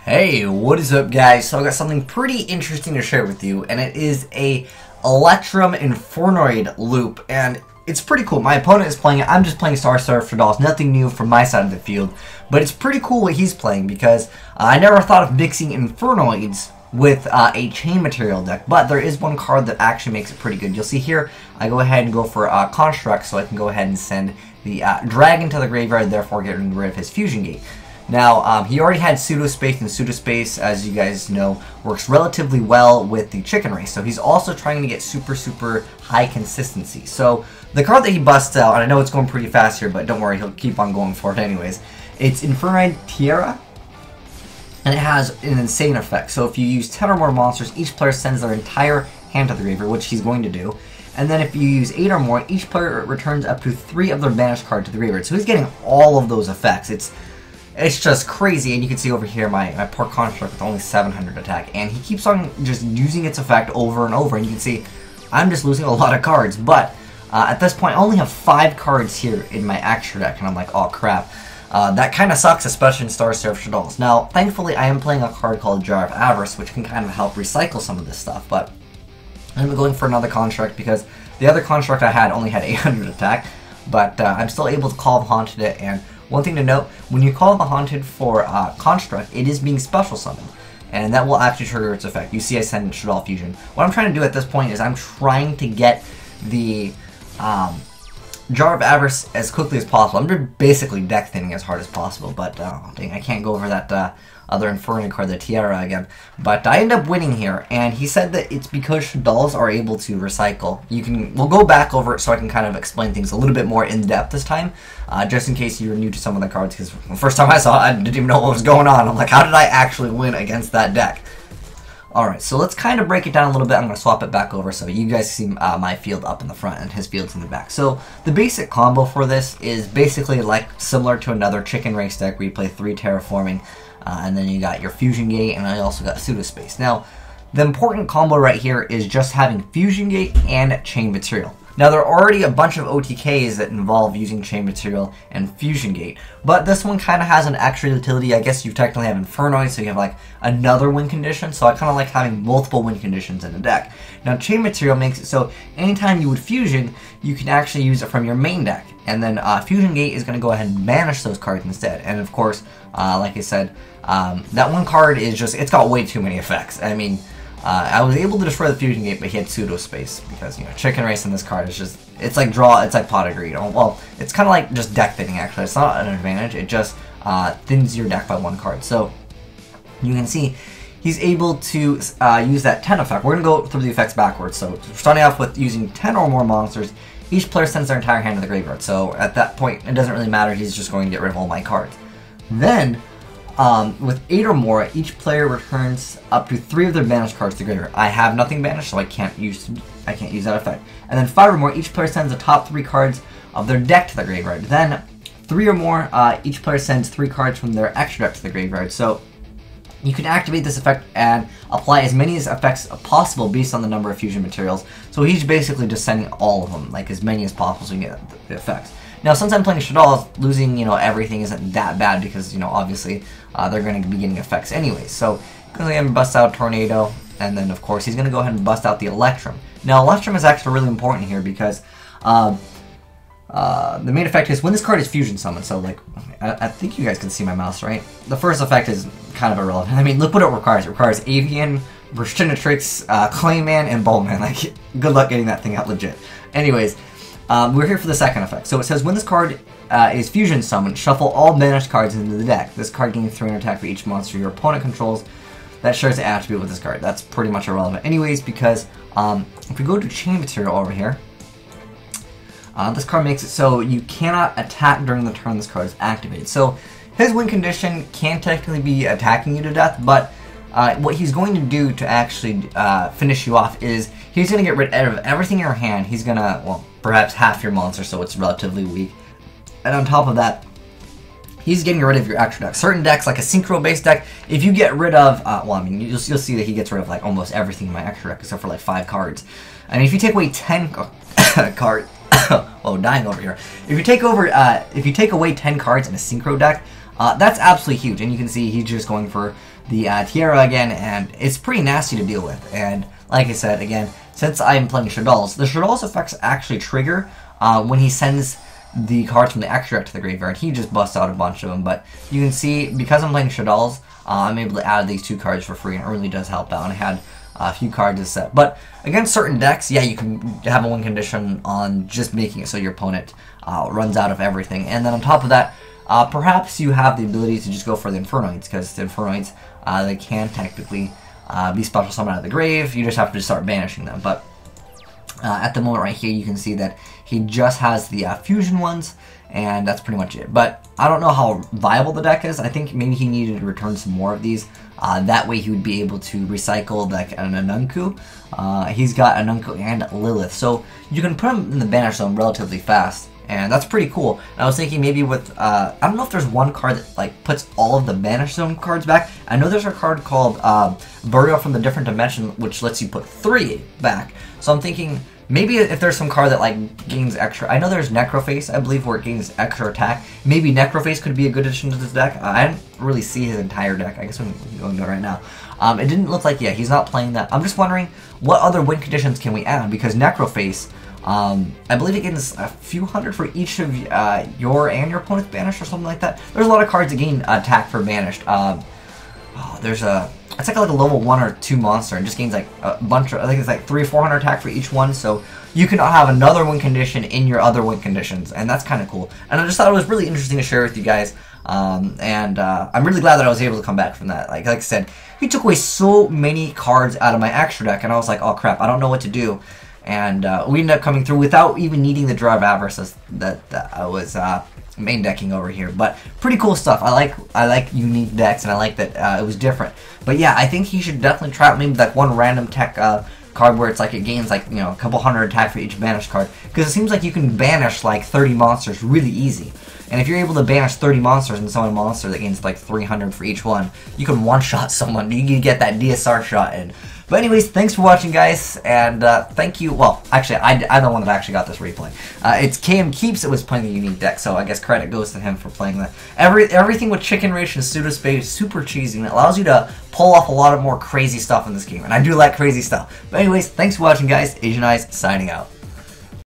Hey, what is up guys? So I got something pretty interesting to share with you, and it is a Electrum Infernoid loop, and it's pretty cool. My opponent is playing it, I'm just playing Star Surf for Dolls, nothing new from my side of the field, but it's pretty cool what he's playing because I never thought of mixing Infernoids with a chain material deck, but there is one card that actually makes it pretty good. You'll see here, I go ahead and go for Construct, so I can go ahead and send the Dragon to the graveyard, therefore getting rid of his Fusion Gate. Now, he already had Pseudospace, and Pseudospace, as you guys know, works relatively well with the Chicken Race. So he's also trying to get super high consistency. So the card that he busts out, and I know it's going pretty fast here, but don't worry, he'll keep on going for it anyways. It's Infernoid Tierra, and it has an insane effect. So if you use 10 or more monsters, each player sends their entire hand to the graveyard, which he's going to do. And then if you use 8 or more, each player returns up to 3 of their banished cards to the graveyard. So he's getting all of those effects. It's just crazy, and you can see over here my poor Construct with only 700 attack, and he keeps on just using its effect over and over, and you can see I'm just losing a lot of cards, but at this point I only have 5 cards here in my extra deck, and I'm like, oh crap. That kind of sucks, especially in Star Surf Dolls. Now, thankfully I am playing a card called Jar of Avarice, which can kind of help recycle some of this stuff, but I'm going for another Construct because the other Construct I had only had 800 attack, but I'm still able to call the Haunted it, and one thing to note, when you call the Haunted for Construct, it is being special summoned, and that will actually trigger its effect. You see I send Shaddoll Fusion. What I'm trying to do at this point is I'm trying to get the Jar of Avarice as quickly as possible. I'm basically deck thinning as hard as possible, but dang, I can't go over that other Inferno card, the Tiara, again. But I end up winning here, and he said that it's because Shadolls are able to recycle. We'll go back over it so I can kind of explain things a little bit more in depth this time, just in case you're new to some of the cards, because the first time I saw it, I didn't even know what was going on. I'm like, how did I actually win against that deck? Alright, so let's kind of break it down a little bit. I'm going to swap it back over so you guys see my field up in the front and his field's in the back. So the basic combo for this is basically like similar to another Chicken Race deck where you play 3 Terraforming, and then you got your Fusion Gate, and I also got Pseudospace. Now, the important combo right here is just having Fusion Gate and Chain Material. Now, there are already a bunch of OTKs that involve using Chain Material and Fusion Gate, but this one kind of has an extra utility. I guess you technically have Infernoid, so you have like another win condition, so I kind of like having multiple win conditions in the deck. Now, Chain Material makes it so anytime you would Fusion, you can actually use it from your main deck, and then Fusion Gate is going to go ahead and banish those cards instead. And of course, like I said, that one card is just, it's got way too many effects. I mean, I was able to destroy the Fusion Gate, but he had Pseudospace because, you know, Chicken Race in this card is just, it's like it's like Pot of Greed. Well, it's kind of like just deck thinning, actually. It's not an advantage, it just thins your deck by 1 card. So, you can see, he's able to use that 10 effect. We're going to go through the effects backwards. So, starting off with using 10 or more monsters, each player sends their entire hand to the graveyard. So, at that point, it doesn't really matter, he's just going to get rid of all my cards. Then, with 8 or more, each player returns up to 3 of their banished cards to the graveyard. I have nothing banished, so I can't use that effect. And then 5 or more, each player sends the top 3 cards of their deck to the graveyard. Then 3 or more, each player sends 3 cards from their extra deck to the graveyard. So you can activate this effect and apply as many effects as possible based on the number of fusion materials. So he's basically just sending all of them, like as many as possible, so you can get the effects. Now, since I'm playing Shaddoll, losing, you know, everything isn't that bad because, you know, obviously they're going to be getting effects anyways. So, he's going to bust out Tornado, and then, of course, he's going to go ahead and bust out the Electrum. Now, Electrum is actually really important here because the main effect is when this card is Fusion Summoned. So, like, I think you guys can see my mouse, right? The first effect is kind of irrelevant. I mean, look what it requires. It requires Avian, Burstinatrix, Clayman, and Bowman. Like, good luck getting that thing out legit. Anyways, we're here for the second effect. So it says when this card is Fusion Summoned, shuffle all banished cards into the deck. This card gains 300 attack for each monster your opponent controls that shares the attribute with this card. That's pretty much irrelevant anyways because if we go to Chain Material over here, this card makes it so you cannot attack during the turn this card is activated. So his win condition can technically be attacking you to death, but what he's going to do to actually finish you off is he's going to get rid of everything in your hand. He's going to, well, perhaps half your monster, so it's relatively weak. And on top of that, he's getting rid of your extra deck. Certain decks, like a Synchro-based deck, if you get rid of, well, I mean, you'll see that he gets rid of, like, almost everything in my extra deck, except for, like, 5 cards. I mean, if you take away 10 cards, whoa, dying over here. If you take away 10 cards in a Synchro deck, That's absolutely huge. And you can see he's just going for the Tiara again, and it's pretty nasty to deal with. And like I said, again, since I'm playing Shadal's, the Shadal's effects actually trigger when he sends the cards from the extra deck to the graveyard. He just busts out a bunch of them, but you can see, because I'm playing Shadal's, I'm able to add these 2 cards for free, and it really does help out. And I had a few cards to set. But against certain decks, yeah, you can have a win condition on just making it so your opponent runs out of everything. And then on top of that, perhaps you have the ability to just go for the Infernoids, because the Infernoids, they can technically be special summoned out of the grave. You just have to start banishing them. But at the moment right here, you can see that he just has the fusion ones, and that's pretty much it. But I don't know how viable the deck is. I think maybe he needed to return some more of these. That way he would be able to recycle like an Anunku. He's got Anunku and Lilith, so you can put him in the banish zone relatively fast, and that's pretty cool. And I was thinking maybe with, I don't know if there's one card that like puts all of the banish zone cards back. I know there's a card called Burial from the Different Dimension, which lets you put 3 back. So I'm thinking, maybe if there's some card that like gains extra, I know there's Necroface, I believe, where it gains extra attack. Maybe Necroface could be a good addition to this deck. I didn't really see his entire deck. I guess we can go into it right now. It didn't look like, yeah, he's not playing that. I'm just wondering what other win conditions can we add, because Necroface, I believe it gains a few hundred for each of your and your opponent's banished or something like that. There's a lot of cards that gain attack for banished. There's a, it's like a level 1 or 2 monster, and just gains like a bunch of, I think it's like 300 or 400 attack for each one, so you can have another win condition in your other win conditions, and that's kind of cool. And I just thought it was really interesting to share with you guys, I'm really glad that I was able to come back from that. Like I said, he took away so many cards out of my extra deck, and I was like, oh crap, I don't know what to do. And we ended up coming through without even needing the Drive Avarice that I was main decking over here. But pretty cool stuff. I like unique decks, and I like that it was different. But yeah, I think he should definitely try out maybe like one random tech card where it's like it gains like, you know, a couple hundred attack for each banished card, because it seems like you can banish like 30 monsters really easy. And if you're able to banish 30 monsters and summon a monster that gains like 300 for each one, you can one-shot someone. You can get that DSR shot in. But anyways, thanks for watching, guys, and thank you. Well, actually, I'm the one that actually got this replay. It's KM Keeps that was playing the unique deck, so I guess credit goes to him for playing that. Everything with Chicken Rage and Pseudospade is super cheesy, and it allows you to pull off a lot of more crazy stuff in this game, and I do like crazy stuff. But anyways, thanks for watching, guys. Asian Eyes, signing out.